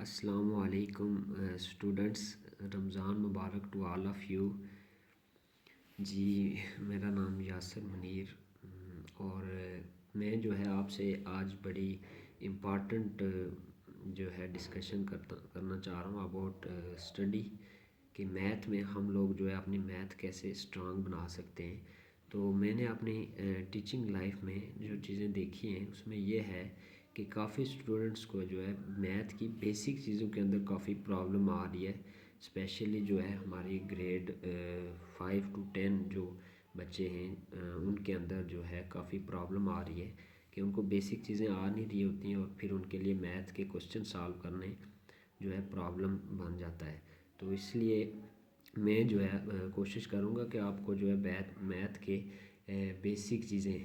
अस्सलामुअलैकुम स्टूडेंट्स, रमज़ान मुबारक to all of you. जी, मेरा नाम यासिर मुनीर और मैं जो है आपसे आज बड़ी इम्पॉर्टेंट जो है डिस्कशन करना चाह रहा हूँ अबाउट स्टडी कि मैथ में हम लोग जो है अपनी मैथ कैसे स्ट्रांग बना सकते हैं। तो मैंने अपनी टीचिंग लाइफ में जो चीज़ें देखी हैं उसमें ये है कि काफ़ी स्टूडेंट्स को जो है मैथ की बेसिक चीज़ों के अंदर काफ़ी प्रॉब्लम आ रही है। स्पेशली जो है हमारी ग्रेड 5 to 10 जो बच्चे हैं उनके अंदर जो है काफ़ी प्रॉब्लम आ रही है कि उनको बेसिक चीज़ें आ नहीं रही होती हैं और फिर उनके लिए मैथ के क्वेश्चन सॉल्व करने जो है प्रॉब्लम बन जाता है। तो इसलिए मैं जो है कोशिश करूँगा कि आपको जो है मैथ के बेसिक चीज़ें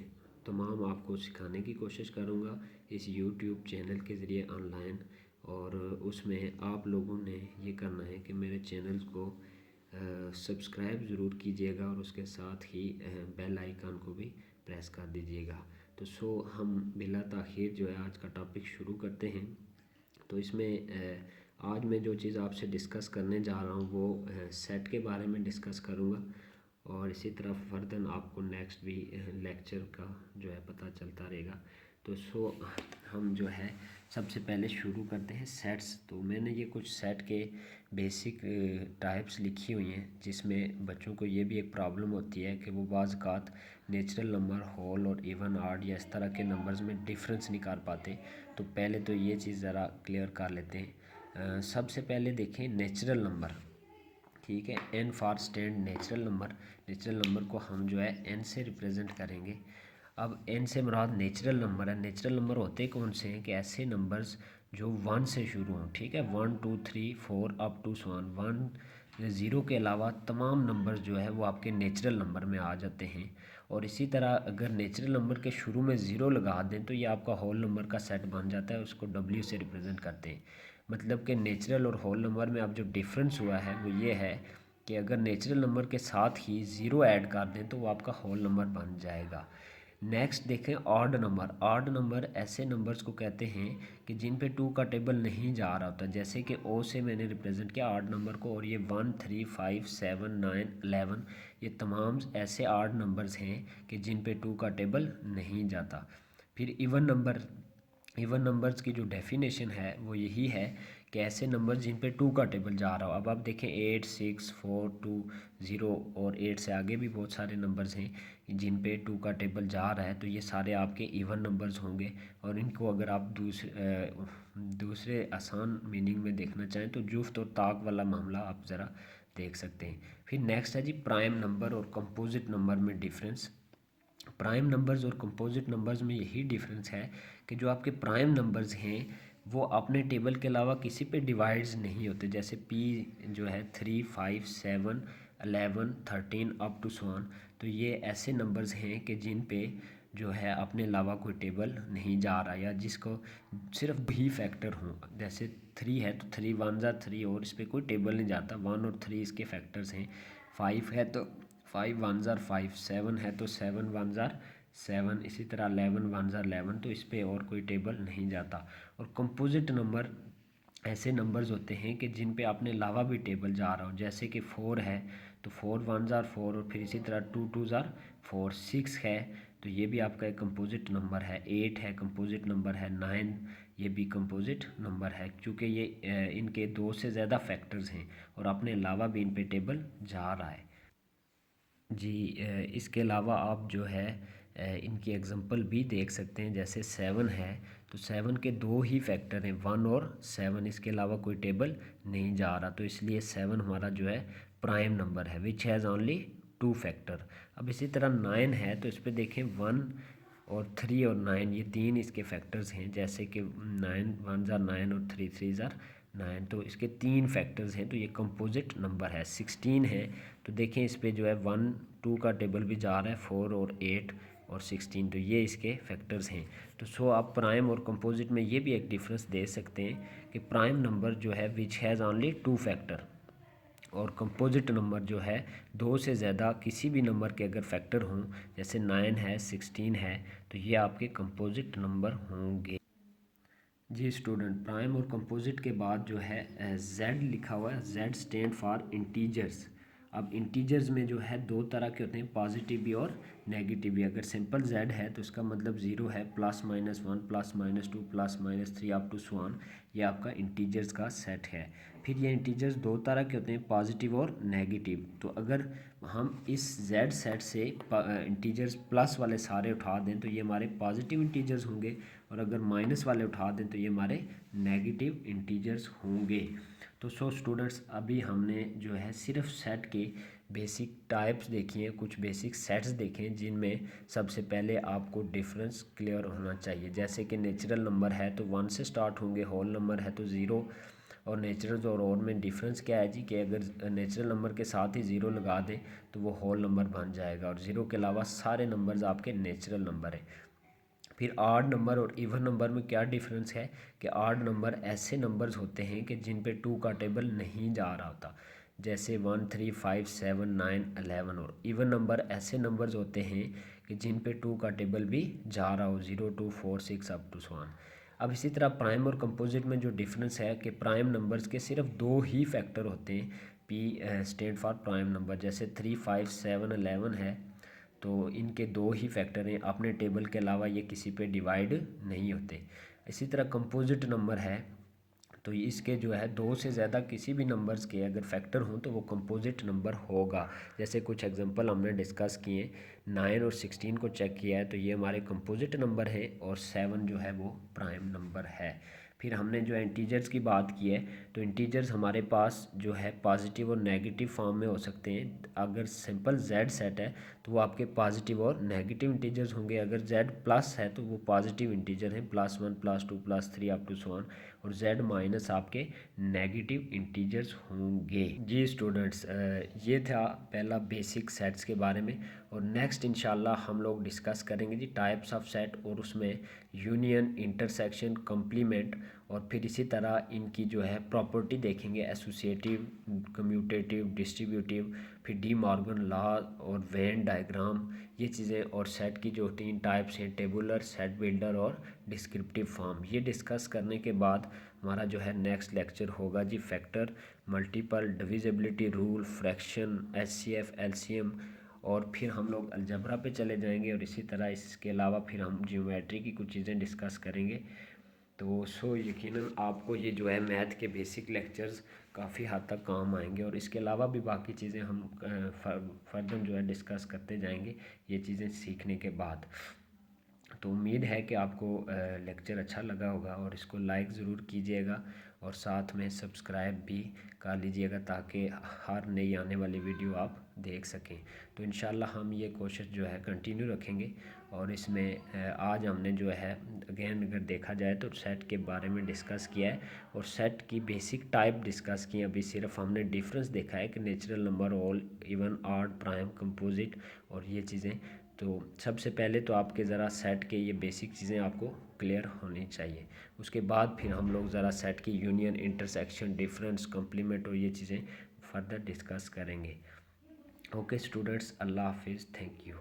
तमाम आपको सिखाने की कोशिश करूँगा इस यूट्यूब चैनल के ज़रिए ऑनलाइन। और उसमें आप लोगों ने ये करना है कि मेरे चैनल को सब्सक्राइब ज़रूर कीजिएगा और उसके साथ ही बेल आइकन को भी प्रेस कर दीजिएगा। तो हम बिला ताख़ीर जो है आज का टॉपिक शुरू करते हैं। तो इसमें आज मैं जो चीज़ आपसे डिस्कस करने जा रहा हूँ वो सेट के बारे में डिस्कस करूँगा और इसी तरह फर्दर आपको नेक्स्ट भी लेक्चर का जो है पता चलता रहेगा। तो हम जो है सबसे पहले शुरू करते हैं सेट्स। तो मैंने ये कुछ सेट के बेसिक टाइप्स लिखी हुई हैं जिसमें बच्चों को ये भी एक प्रॉब्लम होती है कि वो बाज़ औक़ात नेचुरल नंबर, होल और इवन, ऑड या इस तरह के नंबर्स में डिफरेंस नहीं कर पाते। तो पहले तो ये चीज़ ज़रा क्लियर कर लेते हैं। सबसे पहले देखें नेचुरल नंबर, ठीक है। N for stand natural number. Natural number को हम जो है एन से रिप्रेजेंट करेंगे। अब एन से मुराद नेचुरल नंबर है। नेचुरल नंबर होते कौन से हैं कि ऐसे नंबर्स जो 1 से शुरू हों, ठीक है। 1 2 3 4 अप टू 1 ज़ीरो के अलावा तमाम नंबर्स जो है वो आपके नेचुरल नंबर में आ जाते हैं। और इसी तरह अगर नेचुरल नंबर के शुरू में ज़ीरो लगा दें तो ये आपका होल नंबर का सेट बन जाता है, उसको डब्ल्यू से रिप्रेजेंट करते हैं। मतलब कि नेचुरल और होल नंबर में अब जो डिफरेंस हुआ है वो ये है कि अगर नेचुरल नंबर के साथ ही ज़ीरो ऐड कर दें तो वो आपका होल नंबर बन जाएगा। नेक्स्ट देखें ऑड नंबर। ऑड नंबर ऐसे नंबर्स को कहते हैं कि जिन पे 2 का टेबल नहीं जा रहा होता, जैसे कि ओ से मैंने रिप्रेजेंट किया ऑड नंबर को। और ये 1 3 5 7 9 11 ये तमाम ऐसे ऑड नंबर्स हैं कि जिन पे 2 का टेबल नहीं जाता। फिर इवन नंबर। इवन नंबर्स की जो डेफिनेशन है वो यही है कि ऐसे नंबर जिन पे 2 का टेबल जा रहा हो। अब आप देखें 8 6 4 2 0 और 8 से आगे भी बहुत सारे नंबर्स हैं जिन पे 2 का टेबल जा रहा है, तो ये सारे आपके इवन नंबर्स होंगे। और इनको अगर आप दूसरे आसान मीनिंग में देखना चाहें तो जुफ्त और ताक वाला मामला आप ज़रा देख सकते हैं। फिर नेक्स्ट है जी प्राइम नंबर और कंपोजिट नंबर में डिफरेंस। प्राइम नंबर्स और कंपोजिट नंबर्स में यही डिफरेंस है कि जो आपके प्राइम नंबर्स हैं वो अपने टेबल के अलावा किसी पे डिवाइड्स नहीं होते। जैसे पी जो है 3 5 7 11 13 अप टू 1। तो ये ऐसे नंबर्स हैं कि जिन पे जो है अपने अलावा कोई टेबल नहीं जा रहा या जिसको सिर्फ भी फैक्टर हों। जैसे 3 है तो 3 1 ज़ा 3 और इस पर कोई टेबल नहीं जाता। 1 और 3 इसके फैक्टर्स हैं। 5 है तो 5 1 ज़ार 5। 7 है तो 7 1 ज़ार 7। इसी तरह 11 1 ज़ार 11। तो इस पर और कोई टेबल नहीं जाता। और कंपोजिट नंबर ऐसे नंबर्स होते हैं कि जिन पे अपने अलावा भी टेबल जा रहा हो। जैसे कि 4 है तो 4 1 ज़ार 4 और फिर इसी तरह 2 2 ज़ार 4। 6 है तो ये भी आपका एक कंपोजिट नंबर है। 8 है कंपोजिट नंबर है। 9 ये भी कंपोजिट नंबर है क्योंकि ये इनके 2 से ज़्यादा फैक्टर्स हैं और अपने अलावा भी इन पे टेबल जा रहा है। जी, इसके अलावा आप जो है इनकी एग्जांपल भी देख सकते हैं। जैसे 7 है तो 7 के 2 ही फैक्टर हैं, 1 और 7। इसके अलावा कोई टेबल नहीं जा रहा, तो इसलिए 7 हमारा जो है प्राइम नंबर है विच हैज़ ओनली 2 फैक्टर। अब इसी तरह 9 है तो इस पर देखें 1 और 3 और 9 ये 3 इसके फैक्टर्स हैं। जैसे कि 9 1 ज़ार 9 और 3 3 ज़ार 9। तो इसके 3 फैक्टर्स हैं तो ये कंपोजिट नंबर है। 16 है तो देखें इस पे जो है 1 2 का टेबल भी जा रहा है, 4 और 8 और 16। तो ये इसके फैक्टर्स हैं। तो आप प्राइम और कंपोजिट में ये भी एक डिफरेंस दे सकते हैं कि प्राइम नंबर जो है विच हैज़ ओनली 2 फैक्टर और कंपोजिट नंबर जो है 2 से ज़्यादा किसी भी नंबर के अगर फैक्टर हों, जैसे 9 है 16 है, तो ये आपके कंपोजिट नंबर होंगे। जी स्टूडेंट, प्राइम और कंपोजिट के बाद जो है जेड लिखा हुआ है, जेड स्टैंड फॉर इंटीजर्स। अब इंटीजर्स में जो है दो तरह के होते हैं, पॉजिटिव भी और नेगेटिव भी। अगर सिंपल जेड है तो इसका मतलब ज़ीरो है, +-1 +-2 +-3 अप टू सो ऑन, ये आपका इंटीजर्स का सेट है। फिर ये इंटीजर्स दो तरह के होते हैं, पॉजिटिव और नेगेटिव। तो अगर हम इस जेड सेट से इंटीजर्स प्लस वाले सारे उठा दें तो ये हमारे पॉजिटिव इंटीजर्स होंगे, और अगर माइनस वाले उठा दें तो ये हमारे नेगेटिव इंटीजर्स होंगे। तो सो स्टूडेंट्स, अभी हमने जो है सिर्फ सेट के बेसिक टाइप्स देखी हैं, कुछ बेसिक सेट्स देखे हैं, जिनमें सबसे पहले आपको डिफरेंस क्लियर होना चाहिए। जैसे कि नेचुरल नंबर है तो 1 से स्टार्ट होंगे, होल नंबर है तो 0, और नेचुरल और ओड में डिफरेंस क्या है जी, कि अगर नेचुरल नंबर के साथ ही 0 लगा दें तो वो होल नंबर बन जाएगा, और 0 के अलावा सारे नंबर्स आपके नेचुरल नंबर हैं। फिर आड नंबर और इवन नंबर में क्या डिफरेंस है, कि आड नंबर ऐसे नंबर्स होते हैं कि जिन पे 2 का टेबल नहीं जा रहा होता, जैसे 1 3 5 7 9 11। और इवन नंबर ऐसे नंबर्स होते हैं कि जिन पे 2 का टेबल भी जा रहा हो, 0 2 4 6 अप टू सो ऑन। अब इसी तरह प्राइम और कंपोजिट में जो डिफरेंस है कि प्राइम नंबर्स के सिर्फ दो ही फैक्टर होते हैं, P stand for prime number. जैसे 3 5 7 11 है तो इनके दो ही फैक्टर हैं, अपने टेबल के अलावा ये किसी पे डिवाइड नहीं होते। इसी तरह कंपोजिट नंबर है तो इसके जो है दो से ज़्यादा किसी भी नंबर्स के अगर फैक्टर हों तो वो कंपोजिट नंबर होगा। जैसे कुछ एग्जांपल हमने डिस्कस किए, 9 और 16 को चेक किया है तो ये हमारे कंपोजिट नंबर है, और 7 जो है वो प्राइम नंबर है। फिर हमने जो इंटीजर्स की बात की है तो इंटीजर्स हमारे पास जो है पॉजिटिव और नेगेटिव फॉर्म में हो सकते हैं। अगर सिंपल जेड सेट है तो वो आपके पॉजिटिव और नेगेटिव इंटीजर्स होंगे। अगर जेड प्लस है तो वो पॉजिटिव इंटीजर हैं, +1 +2 +3 अप टू सो ऑन, और जेड माइनस आपके नेगेटिव इंटीजर्स होंगे। जी स्टूडेंट्स, ये था पहला बेसिक सेट्स के बारे में, और नेक्स्ट इंशाल्लाह हम लोग डिस्कस करेंगे जी टाइप्स ऑफ सेट, और उसमें यूनियन, इंटरसेक्शन, कम्प्लीमेंट, और फिर इसी तरह इनकी जो है प्रॉपर्टी देखेंगे, एसोसिएटिव, कम्यूटेटिव, डिस्ट्रीब्यूटिव, फिर डी मॉर्गन लॉ और वेन डायग्राम, ये चीज़ें, और सेट की जो 3 टाइप्स हैं, टेबुलर, सेट बिल्डर और डिस्क्रिप्टिव फॉर्म, ये डिस्कस करने के बाद हमारा जो है नेक्स्ट लेक्चर होगा जी factor, multiple, divisibility rule, fraction, HCF, LCM, और फिर हम लोग अलजबरा पे चले जाएंगे, और इसी तरह इसके अलावा फिर हम ज्योमेट्री की कुछ चीज़ें डिस्कस करेंगे। तो सो यकीनन आपको ये जो है मैथ के बेसिक लेक्चर्स काफ़ी हद तक काम आएंगे, और इसके अलावा भी बाकी चीज़ें हम फर्दर जो है डिस्कस करते जाएंगे ये चीज़ें सीखने के बाद। तो उम्मीद है कि आपको लेक्चर अच्छा लगा होगा, और इसको लाइक ज़रूर कीजिएगा, और साथ में सब्सक्राइब भी कर लीजिएगा ताकि हर नई आने वाली वीडियो आप देख सकें। तो इंशाल्लाह हम ये कोशिश जो है कंटिन्यू रखेंगे, और इसमें आज हमने जो है अगेन अगर देखा जाए तो सेट के बारे में डिस्कस किया है, और सेट की बेसिक टाइप डिस्कस की। अभी सिर्फ हमने डिफरेंस देखा है कि natural number, all, even, odd, prime, composite, और ये चीज़ें। तो सबसे पहले तो आपके ज़रा सेट के ये बेसिक चीज़ें आपको क्लियर होनी चाहिए। उसके बाद फिर हम लोग ज़रा सेट की यूनियन, इंटरसेक्शन, डिफरेंस, कम्प्लीमेंट और ये चीज़ें फर्दर डिस्कस करेंगे। ओके स्टूडेंट्स, अल्लाह हाफिज़, थैंक यू।